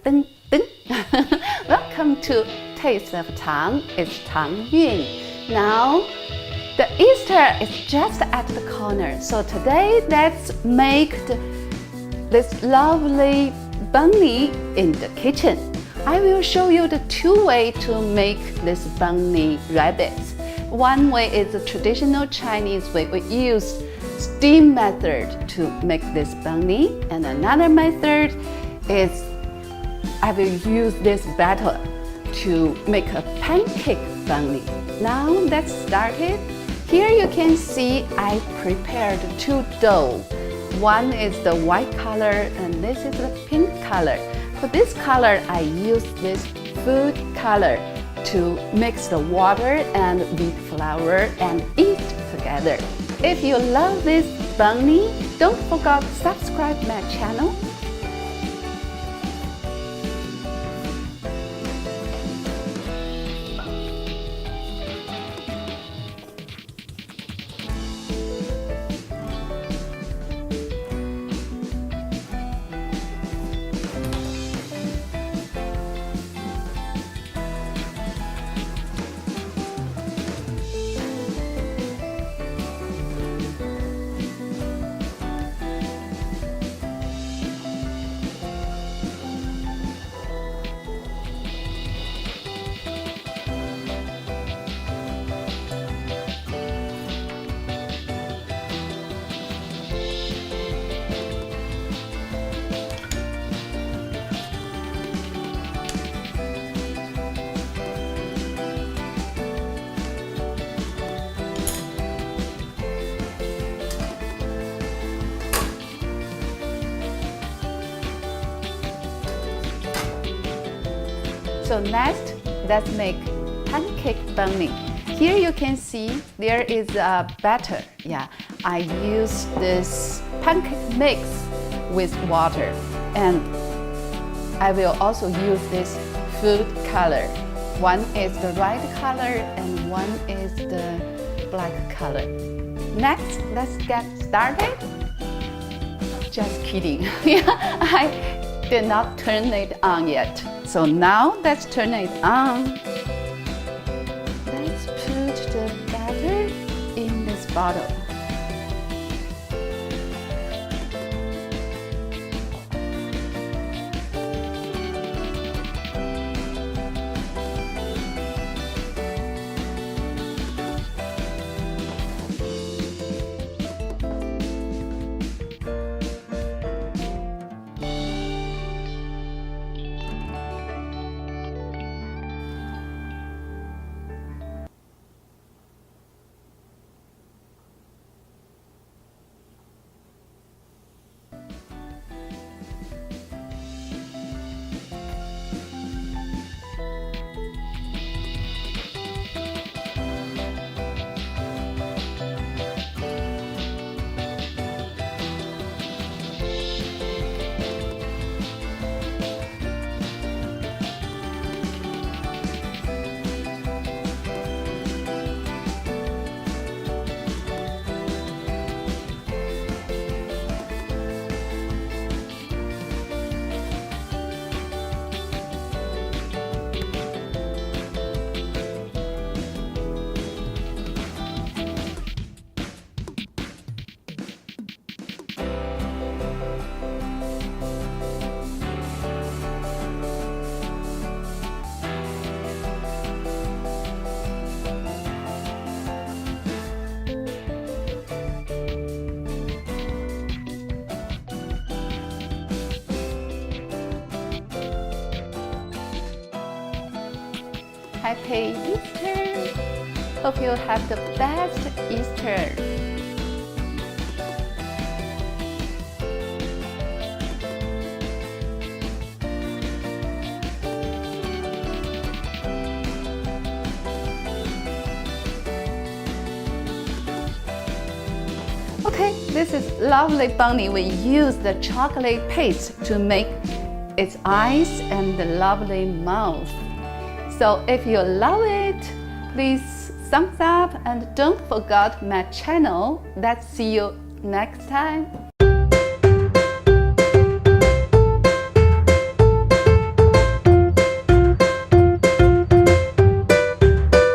Ding, ding. Welcome to Taste of Tang. It's Tang Yun. Now, the Easter is just at the corner. So today, let's make this lovely bunny in the kitchen. I will show you the two ways to make this bunny rabbits. One way is the traditional Chinese way. We use steam method to make this bunny, and another method is I will use this batter to make a pancake bunny. Now let's start it. Here you can see I prepared two dough. One is the white color and this is the pink color. For this color, I use this food color to mix the water and wheat flour and eat together. If you love this bunny, don't forget to subscribe my channel. So next, let's make pancake bunny. Here you can see there is a batter. Yeah, I use this pancake mix with water, and I will also use this food color. One is the red color and one is the black color. Next, let's get started. Just kidding. I did not turn it on yet. So now let's turn it on. Let's put the batter in this bottle. Happy Easter! Hope you have the best Easter! Okay, this is lovely bunny. We use the chocolate paste to make its eyes and the lovely mouth. So if you love it, please thumbs up and don't forget my channel. Let's see you next time.